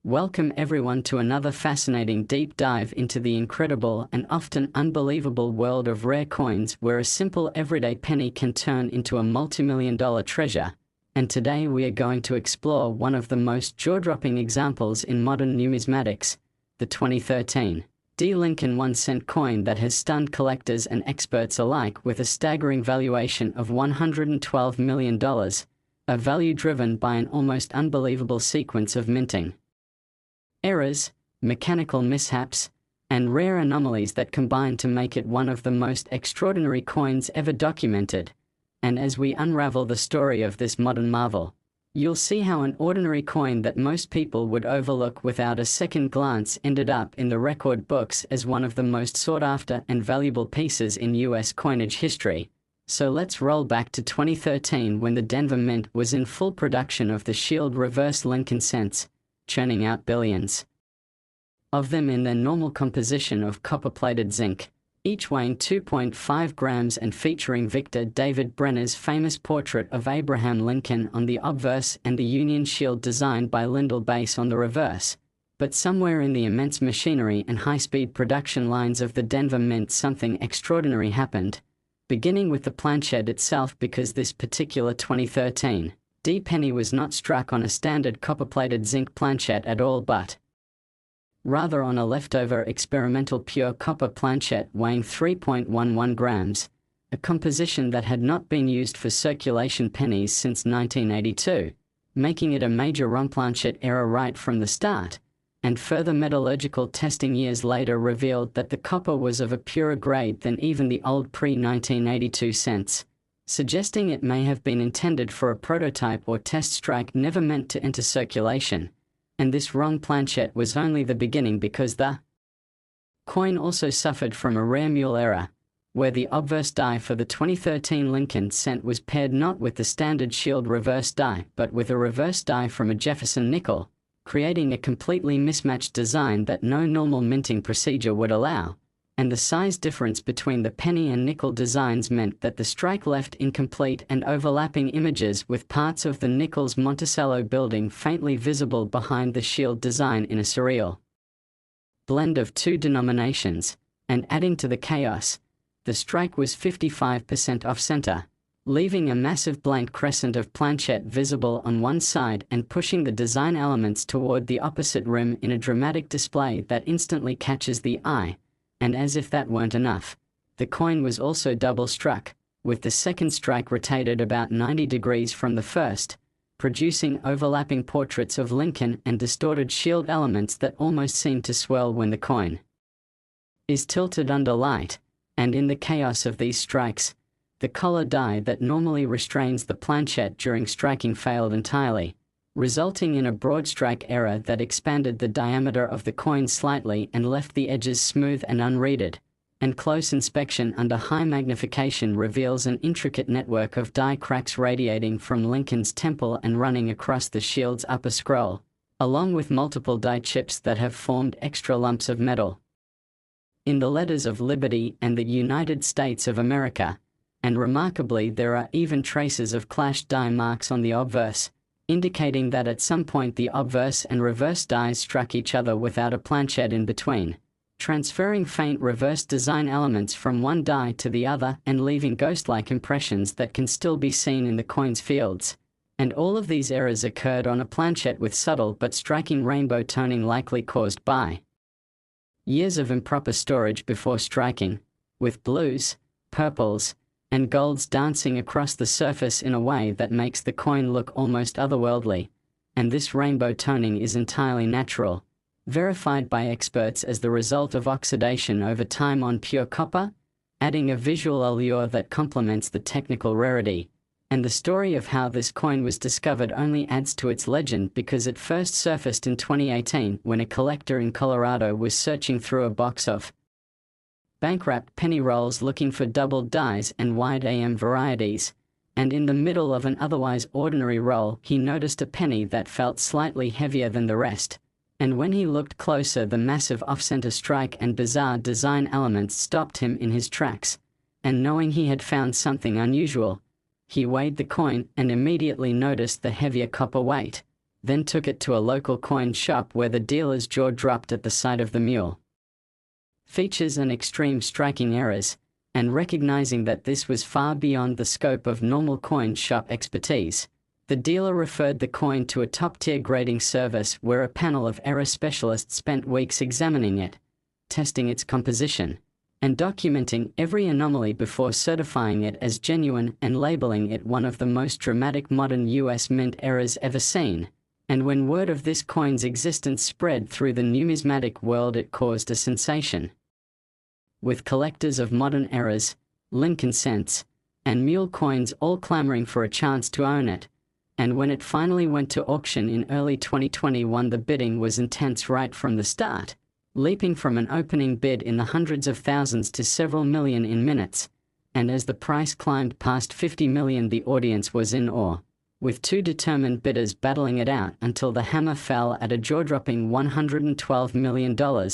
Welcome everyone to another fascinating deep dive into the incredible and often unbelievable world of rare coins, where a simple everyday penny can turn into a multi-million-dollar treasure. And today we are going to explore one of the most jaw-dropping examples in modern numismatics, the 2013 D. Lincoln 1-cent coin that has stunned collectors and experts alike with a staggering valuation of $112 million, a value driven by an almost unbelievable sequence of minting errors, mechanical mishaps, and rare anomalies that combine to make it one of the most extraordinary coins ever documented. And as we unravel the story of this modern marvel, you'll see how an ordinary coin that most people would overlook without a second glance ended up in the record books as one of the most sought-after and valuable pieces in U.S. coinage history. So let's roll back to 2013, when the Denver Mint was in full production of the Shield reverse Lincoln cents, churning out billions of them in their normal composition of copper-plated zinc, each weighing 2.5 grams and featuring Victor David Brenner's famous portrait of Abraham Lincoln on the obverse and the Union Shield designed by Lyndall Base on the reverse. But somewhere in the immense machinery and high-speed production lines of the Denver Mint, something extraordinary happened, beginning with the planchette itself, because this particular 2013 D penny was not struck on a standard copper-plated zinc planchette at all, but rather on a leftover experimental pure copper planchette weighing 3.11 grams, a composition that had not been used for circulation pennies since 1982, making it a major ROM planchette error right from the start. And further metallurgical testing years later revealed that the copper was of a purer grade than even the old pre-1982 cents, suggesting it may have been intended for a prototype or test strike never meant to enter circulation. And this wrong planchette was only the beginning, because the coin also suffered from a rare mule error, where the obverse die for the 2013 Lincoln cent was paired not with the standard Shield reverse die but with a reverse die from a Jefferson nickel, creating a completely mismatched design that no normal minting procedure would allow. And the size difference between the penny and nickel designs meant that the strike left incomplete and overlapping images, with parts of the nickel's Monticello building faintly visible behind the Shield design in a surreal blend of two denominations. And adding to the chaos, the strike was 55% off-center, leaving a massive blank crescent of planchette visible on one side and pushing the design elements toward the opposite rim in a dramatic display that instantly catches the eye. And as if that weren't enough, the coin was also double-struck, with the second strike rotated about 90 degrees from the first, producing overlapping portraits of Lincoln and distorted Shield elements that almost seem to swirl when the coin is tilted under light. And in the chaos of these strikes, the collar die that normally restrains the planchette during striking failed entirely, resulting in a broad strike error that expanded the diameter of the coin slightly and left the edges smooth and unreaded. And close inspection under high magnification reveals an intricate network of die cracks radiating from Lincoln's temple and running across the Shield's upper scroll, along with multiple die chips that have formed extra lumps of metal in the letters of Liberty and the United States of America. And remarkably, there are even traces of clashed die marks on the obverse, indicating that at some point the obverse and reverse dies struck each other without a planchette in between, transferring faint reverse design elements from one die to the other and leaving ghost-like impressions that can still be seen in the coin's fields. And all of these errors occurred on a planchette with subtle but striking rainbow toning, likely caused by years of improper storage before striking, with blues, purples, and golds dancing across the surface in a way that makes the coin look almost otherworldly. And this rainbow toning is entirely natural, verified by experts as the result of oxidation over time on pure copper, adding a visual allure that complements the technical rarity. And the story of how this coin was discovered only adds to its legend, because it first surfaced in 2018 when a collector in Colorado was searching through a box of bank-wrapped penny rolls looking for doubled dies and wide AM varieties, and in the middle of an otherwise ordinary roll he noticed a penny that felt slightly heavier than the rest. And when he looked closer, the massive off-center strike and bizarre design elements stopped him in his tracks. And knowing he had found something unusual, he weighed the coin and immediately noticed the heavier copper weight. then took it to a local coin shop where the dealer's jaw dropped at the sight of the mule. Features and extreme striking errors, and recognizing that this was far beyond the scope of normal coin shop expertise, the dealer referred the coin to a top-tier grading service where a panel of error specialists spent weeks examining it, testing its composition, and documenting every anomaly before certifying it as genuine and labeling it one of the most dramatic modern US mint errors ever seen. And when word of this coin's existence spread through the numismatic world, it caused a sensation. With collectors of modern errors, Lincoln cents, and mule coins all clamoring for a chance to own it, and when it finally went to auction in early 2021, the bidding was intense right from the start, leaping from an opening bid in the hundreds of thousands to several million in minutes, and as the price climbed past 50 million, the audience was in awe, with two determined bidders battling it out until the hammer fell at a jaw-dropping $112 million,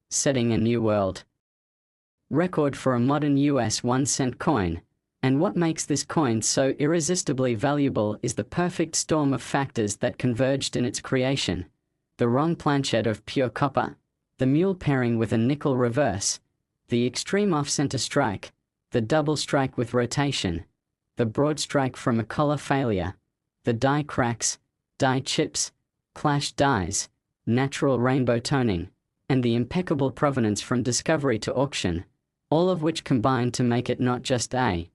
setting a new world record for a modern US 1-cent coin. And what makes this coin so irresistibly valuable is the perfect storm of factors that converged in its creation: the wrong planchet of pure copper, the mule pairing with a nickel reverse, the extreme off-center strike, the double strike with rotation, the broad strike from a collar failure, the die cracks, die chips, clashed dies, natural rainbow toning, and the impeccable provenance from discovery to auction, all of which combined to make it not just a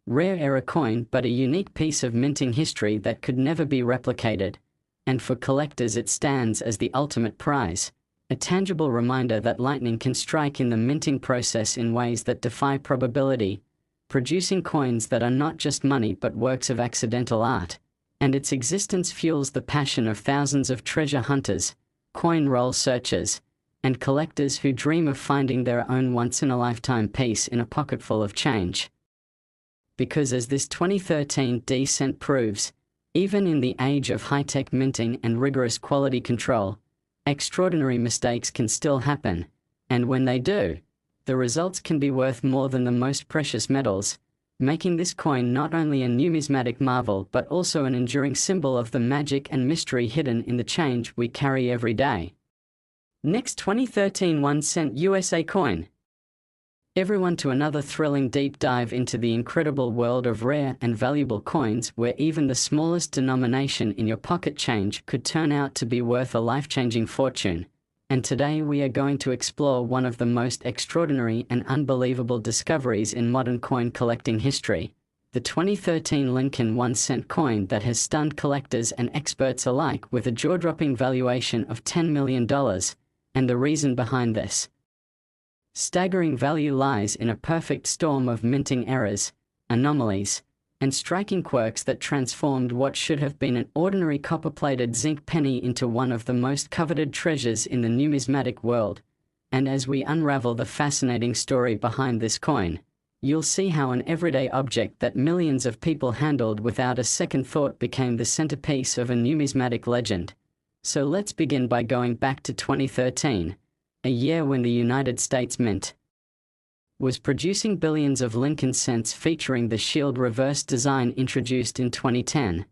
rare error coin but a unique piece of minting history that could never be replicated. And for collectors, it stands as the ultimate prize, a tangible reminder that lightning can strike in the minting process in ways that defy probability, producing coins that are not just money but works of accidental art. And its existence fuels the passion of thousands of treasure hunters, coin roll searchers, and collectors who dream of finding their own once-in-a-lifetime piece in a pocketful of change. Because as this 2013 D-cent proves, even in the age of high-tech minting and rigorous quality control, extraordinary mistakes can still happen, and when they do, the results can be worth more than the most precious metals, making this coin not only a numismatic marvel but also an enduring symbol of the magic and mystery hidden in the change we carry every day. Next 2013 1-cent USA coin. Everyone to another thrilling deep dive into the incredible world of rare and valuable coins where even the smallest denomination in your pocket change could turn out to be worth a life-changing fortune. And today we are going to explore one of the most extraordinary and unbelievable discoveries in modern coin collecting history, the 2013 Lincoln 1-cent coin that has stunned collectors and experts alike with a jaw-dropping valuation of $10 million. And the reason behind this staggering value lies in a perfect storm of minting errors, anomalies, and striking quirks that transformed what should have been an ordinary copper-plated zinc penny into one of the most coveted treasures in the numismatic world. And as we unravel the fascinating story behind this coin, you'll see how an everyday object that millions of people handled without a second thought became the centerpiece of a numismatic legend. So let's begin by going back to 2013, a year when the United States Mint was producing billions of Lincoln cents featuring the shield reverse design introduced in 2010,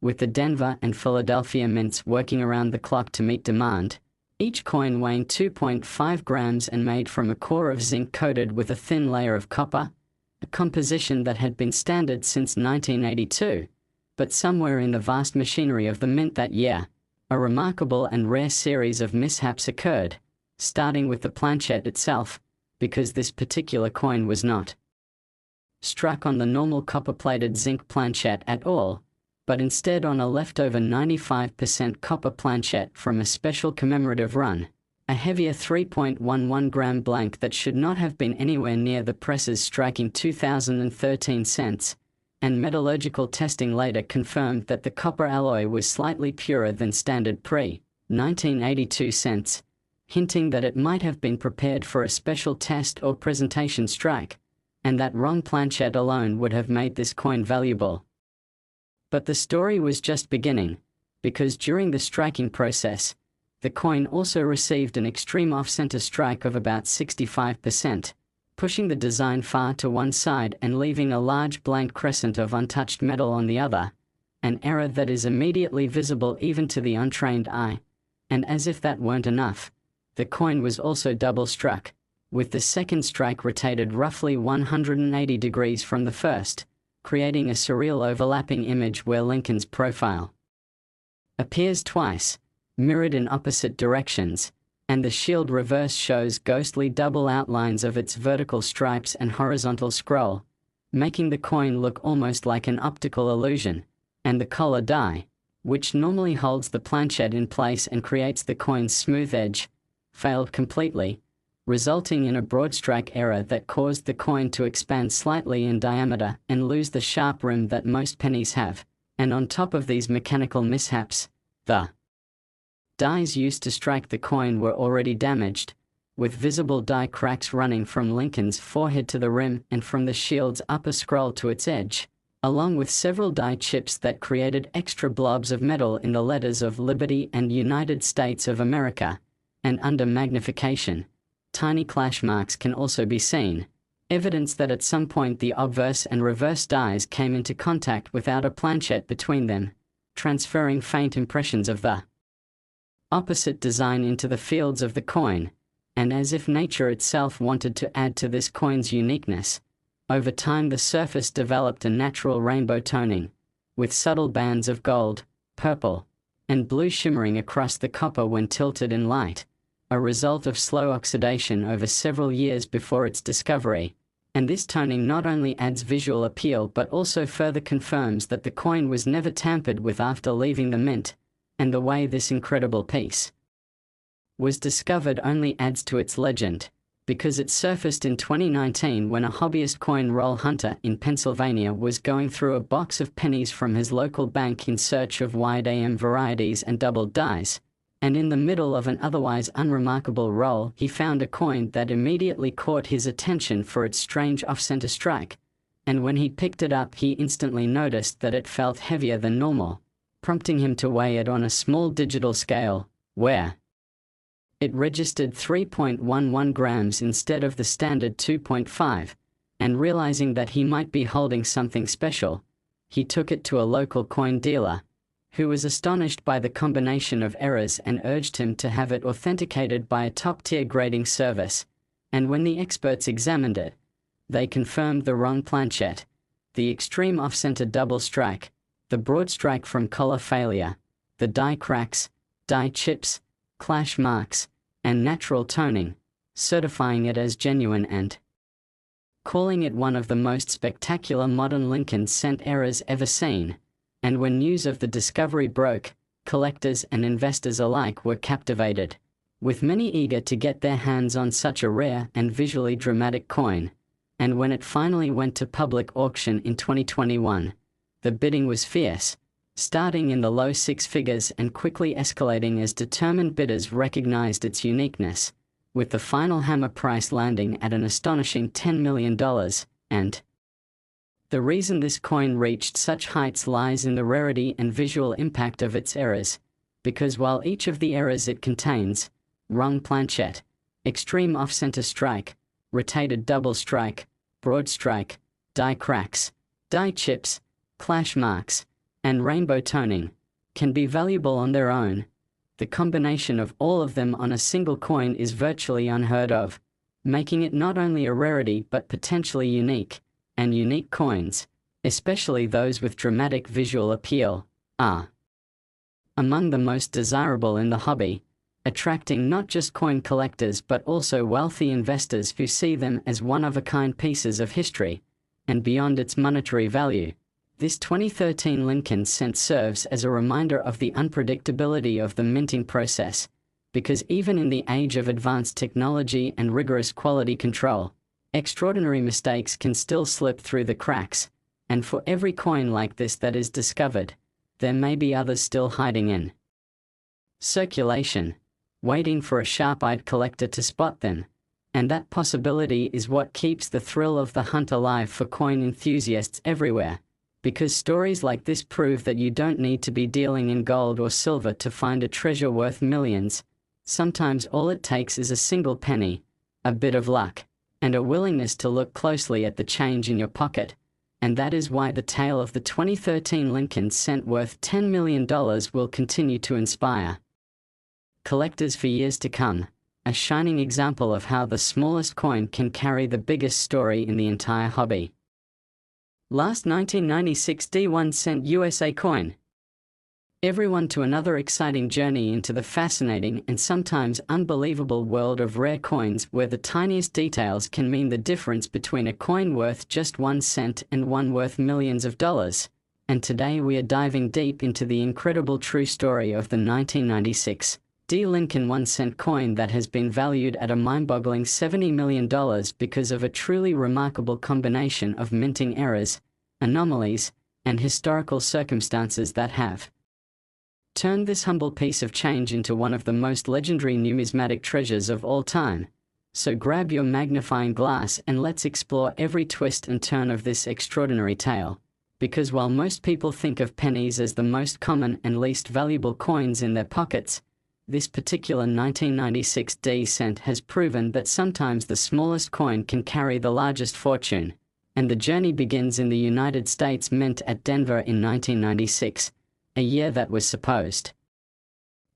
with the Denver and Philadelphia mints working around the clock to meet demand, each coin weighing 2.5 grams and made from a core of zinc coated with a thin layer of copper, a composition that had been standard since 1982, but somewhere in the vast machinery of the mint that year, a remarkable and rare series of mishaps occurred, starting with the planchet itself, because this particular coin was not struck on the normal copper-plated zinc planchet at all, but instead on a leftover 95% copper planchet from a special commemorative run, a heavier 3.11 gram blank that should not have been anywhere near the presses striking 2013 cents, and metallurgical testing later confirmed that the copper alloy was slightly purer than standard pre-1982 cents, hinting that it might have been prepared for a special test or presentation strike, and that wrong planchet alone would have made this coin valuable. But the story was just beginning, because during the striking process, the coin also received an extreme off-center strike of about 65%, pushing the design far to one side and leaving a large blank crescent of untouched metal on the other, an error that is immediately visible even to the untrained eye. And as if that weren't enough, the coin was also double struck, with the second strike rotated roughly 180 degrees from the first, creating a surreal overlapping image where Lincoln's profile appears twice, mirrored in opposite directions, and the shield reverse shows ghostly double outlines of its vertical stripes and horizontal scroll, making the coin look almost like an optical illusion. And the collar die, which normally holds the planchet in place and creates the coin's smooth edge, failed completely, resulting in a broad strike error that caused the coin to expand slightly in diameter and lose the sharp rim that most pennies have. And on top of these mechanical mishaps, the dies used to strike the coin were already damaged, with visible die cracks running from Lincoln's forehead to the rim and from the shield's upper scroll to its edge, along with several die chips that created extra blobs of metal in the letters of Liberty and United States of America. And under magnification, tiny clash marks can also be seen, evidence that at some point the obverse and reverse dies came into contact without a planchet between them, transferring faint impressions of the opposite design into the fields of the coin. And as if nature itself wanted to add to this coin's uniqueness, over time the surface developed a natural rainbow toning, with subtle bands of gold, purple, and blue shimmering across the copper when tilted in light, a result of slow oxidation over several years before its discovery. And this toning not only adds visual appeal but also further confirms that the coin was never tampered with after leaving the mint, and the way this incredible piece was discovered only adds to its legend, because it surfaced in 2019 when a hobbyist coin roll hunter in Pennsylvania was going through a box of pennies from his local bank in search of wide AM varieties and doubled dies, and in the middle of an otherwise unremarkable roll he found a coin that immediately caught his attention for its strange off-center strike, and when he picked it up he instantly noticed that it felt heavier than normal, prompting him to weigh it on a small digital scale, where it registered 3.11 grams instead of the standard 2.5, and realizing that he might be holding something special, he took it to a local coin dealer, who was astonished by the combination of errors and urged him to have it authenticated by a top-tier grading service. And when the experts examined it, they confirmed the wrong planchet, the extreme off-center double strike, the broad strike from collar failure, the die cracks, die chips, clash marks, and natural toning, certifying it as genuine and calling it one of the most spectacular modern Lincoln cent errors ever seen. And when news of the discovery broke, collectors and investors alike were captivated, with many eager to get their hands on such a rare and visually dramatic coin. And when it finally went to public auction in 2021, the bidding was fierce, starting in the low six figures and quickly escalating as determined bidders recognized its uniqueness, with the final hammer price landing at an astonishing $10 million. And the reason this coin reached such heights lies in the rarity and visual impact of its errors, because while each of the errors it contains, wrong planchet, extreme off-center strike, rotated double strike, broad strike, die cracks, die chips, clash marks, and rainbow toning, can be valuable on their own, the combination of all of them on a single coin is virtually unheard of, making it not only a rarity but potentially unique. And unique coins, especially those with dramatic visual appeal, are among the most desirable in the hobby, attracting not just coin collectors but also wealthy investors who see them as one-of-a-kind pieces of history. And beyond its monetary value, this 2013 Lincoln cent serves as a reminder of the unpredictability of the minting process, because even in the age of advanced technology and rigorous quality control, extraordinary mistakes can still slip through the cracks, and for every coin like this that is discovered, there may be others still hiding in circulation, waiting for a sharp-eyed collector to spot them. And that possibility is what keeps the thrill of the hunt alive for coin enthusiasts everywhere, because stories like this prove that you don't need to be dealing in gold or silver to find a treasure worth millions. Sometimes all it takes is a single penny, a bit of luck, and a willingness to look closely at the change in your pocket. and that is why the tale of the 2013 Lincoln cent worth $10 million will continue to inspire collectors for years to come, a shining example of how the smallest coin can carry the biggest story in the entire hobby. Last 1996 D1 cent USA coin. Everyone to another exciting journey into the fascinating and sometimes unbelievable world of rare coins, where the tiniest details can mean the difference between a coin worth just 1 cent and one worth millions of dollars. And today we are diving deep into the incredible true story of the 1996 D Lincoln 1 cent coin that has been valued at a mind-boggling $70 million because of a truly remarkable combination of minting errors, anomalies, and historical circumstances that have turned this humble piece of change into one of the most legendary numismatic treasures of all time. So grab your magnifying glass and let's explore every twist and turn of this extraordinary tale. Because while most people think of pennies as the most common and least valuable coins in their pockets, this particular 1996 D cent has proven that sometimes the smallest coin can carry the largest fortune. And the journey begins in the United States Mint at Denver in 1996. A year that was supposed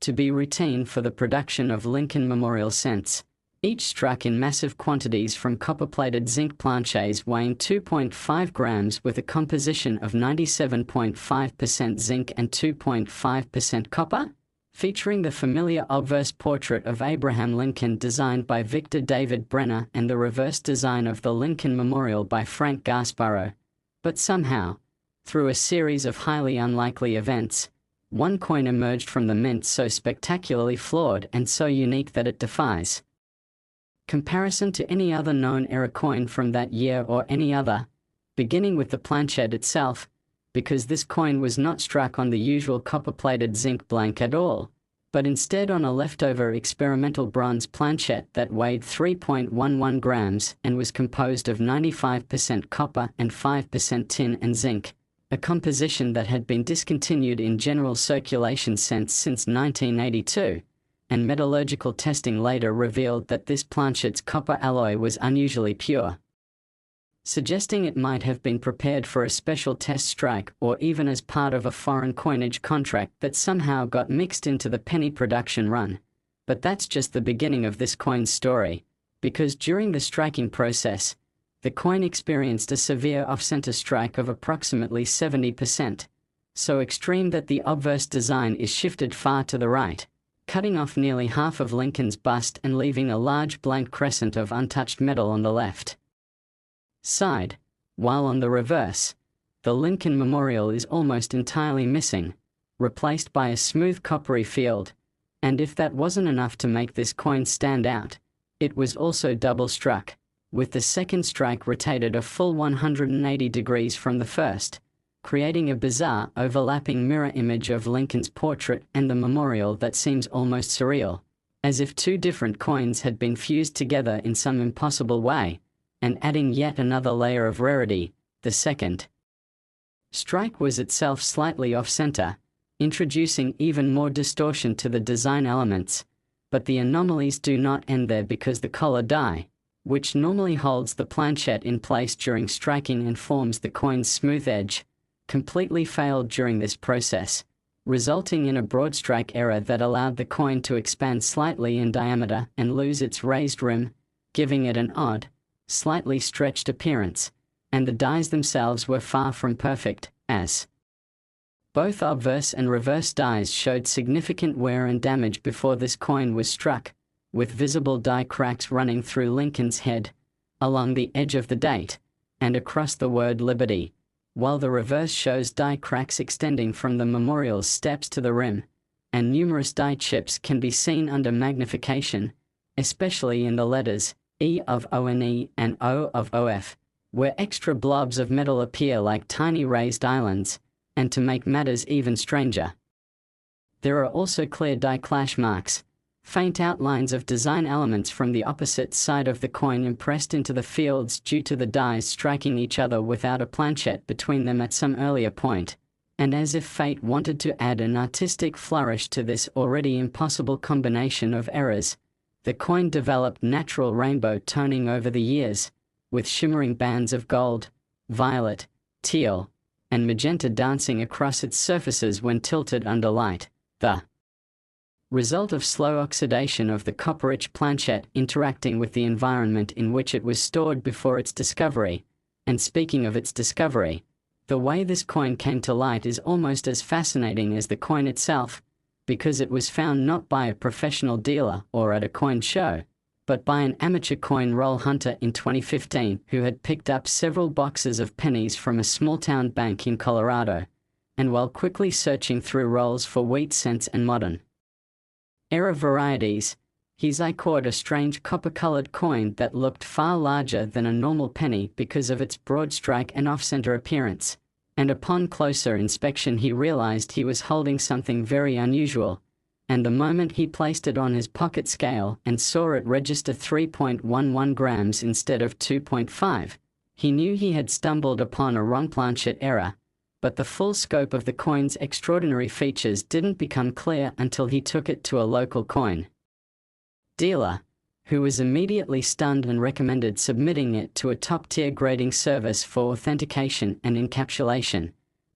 to be routine for the production of Lincoln Memorial cents, each struck in massive quantities from copper-plated zinc planchets weighing 2.5 grams with a composition of 97.5% zinc and 2.5% copper, featuring the familiar obverse portrait of Abraham Lincoln designed by Victor David Brenner and the reverse design of the Lincoln Memorial by Frank Gasparo. But somehow, through a series of highly unlikely events, one coin emerged from the mint so spectacularly flawed and so unique that it defies comparison to any other known era coin from that year or any other, beginning with the planchet itself, because this coin was not struck on the usual copper-plated zinc blank at all, but instead on a leftover experimental bronze planchet that weighed 3.11 grams and was composed of 95% copper and 5% tin and zinc, a composition that had been discontinued in general circulation since 1982, and metallurgical testing later revealed that this planchet's copper alloy was unusually pure, suggesting it might have been prepared for a special test strike or even as part of a foreign coinage contract that somehow got mixed into the penny production run. But that's just the beginning of this coin's story, because during the striking process, the coin experienced a severe off-center strike of approximately 70%, so extreme that the obverse design is shifted far to the right, cutting off nearly half of Lincoln's bust and leaving a large blank crescent of untouched metal on the left side, while on the reverse, the Lincoln Memorial is almost entirely missing, replaced by a smooth coppery field, and if that wasn't enough to make this coin stand out, it was also double-struck, with the second strike rotated a full 180 degrees from the first, creating a bizarre overlapping mirror image of Lincoln's portrait and the memorial that seems almost surreal, as if two different coins had been fused together in some impossible way, and adding yet another layer of rarity. The second strike was itself slightly off-center, introducing even more distortion to the design elements, but the anomalies do not end there, because the collar die, which normally holds the planchet in place during striking and forms the coin's smooth edge, completely failed during this process, resulting in a broad strike error that allowed the coin to expand slightly in diameter and lose its raised rim, giving it an odd, slightly stretched appearance, and the dies themselves were far from perfect, as both obverse and reverse dies showed significant wear and damage before this coin was struck, with visible die cracks running through Lincoln's head, along the edge of the date, and across the word Liberty, while the reverse shows die cracks extending from the memorial's steps to the rim, and numerous die chips can be seen under magnification, especially in the letters E of ONE and O of OF, where extra blobs of metal appear like tiny raised islands, and to make matters even stranger, there are also clear die clash marks, faint outlines of design elements from the opposite side of the coin impressed into the fields due to the dies striking each other without a planchet between them at some earlier point, and as if fate wanted to add an artistic flourish to this already impossible combination of errors, the coin developed natural rainbow toning over the years, with shimmering bands of gold, violet, teal, and magenta dancing across its surfaces when tilted under light, the result of slow oxidation of the copper-rich planchet interacting with the environment in which it was stored before its discovery. And speaking of its discovery, the way this coin came to light is almost as fascinating as the coin itself, because it was found not by a professional dealer or at a coin show, but by an amateur coin roll hunter in 2015 who had picked up several boxes of pennies from a small-town bank in Colorado, and while quickly searching through rolls for wheat cents and modern era varieties, his eye caught a strange copper-colored coin that looked far larger than a normal penny because of its broad strike and off-center appearance, and upon closer inspection he realized he was holding something very unusual, and the moment he placed it on his pocket scale and saw it register 3.11 grams instead of 2.5, he knew he had stumbled upon a wrong planchet error. But the full scope of the coin's extraordinary features didn't become clear until he took it to a local coin dealer, who was immediately stunned and recommended submitting it to a top-tier grading service for authentication and encapsulation.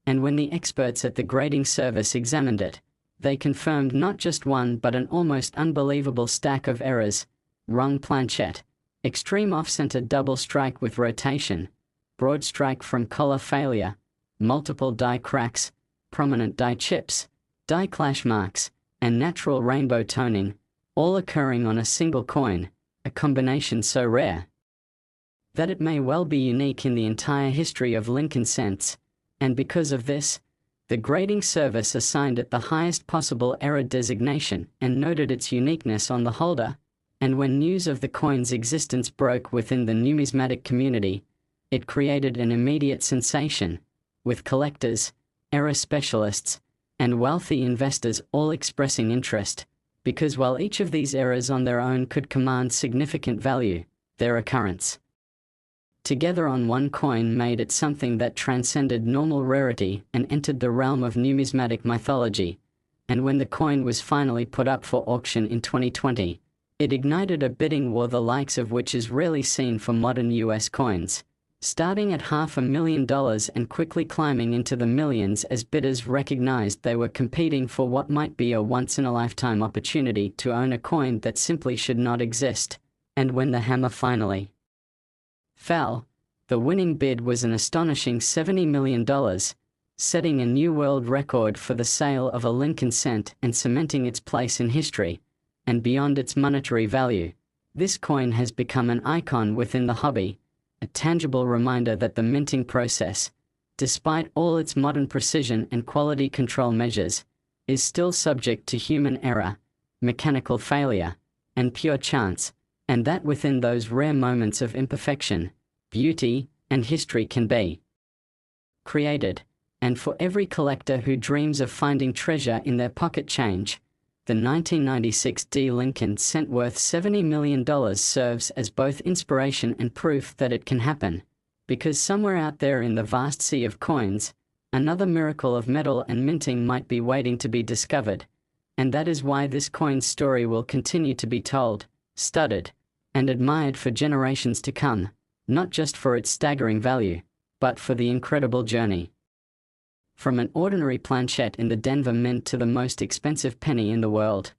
And when the experts at the grading service examined it, they confirmed not just one but an almost unbelievable stack of errors: wrong planchet, extreme off-center double strike with rotation, broad strike from collar failure, multiple die cracks, prominent die chips, die clash marks, and natural rainbow toning, all occurring on a single coin, a combination so rare that it may well be unique in the entire history of Lincoln cents, and because of this, the grading service assigned it the highest possible error designation and noted its uniqueness on the holder. And when news of the coin's existence broke within the numismatic community, it created an immediate sensation, with collectors, error specialists, and wealthy investors all expressing interest, because while each of these errors on their own could command significant value, their occurrence together on one coin made it something that transcended normal rarity and entered the realm of numismatic mythology. And when the coin was finally put up for auction in 2020, it ignited a bidding war the likes of which is rarely seen for modern US coins, starting at $500,000 and quickly climbing into the millions as bidders recognized they were competing for what might be a once-in-a-lifetime opportunity to own a coin that simply should not exist. And when the hammer finally fell, the winning bid was an astonishing $70 million, setting a new world record for the sale of a Lincoln cent and cementing its place in history. And beyond its monetary value, this coin has become an icon within the hobby, a tangible reminder that the minting process, despite all its modern precision and quality control measures, is still subject to human error, mechanical failure, and pure chance, and that within those rare moments of imperfection, beauty and history can be created. And for every collector who dreams of finding treasure in their pocket change, the 1996 D Lincoln cent worth $70 million serves as both inspiration and proof that it can happen, because somewhere out there in the vast sea of coins, another miracle of metal and minting might be waiting to be discovered. And that is why this coin's story will continue to be told, studied, and admired for generations to come, not just for its staggering value, but for the incredible journey. From an ordinary planchet in the Denver Mint to the most expensive penny in the world,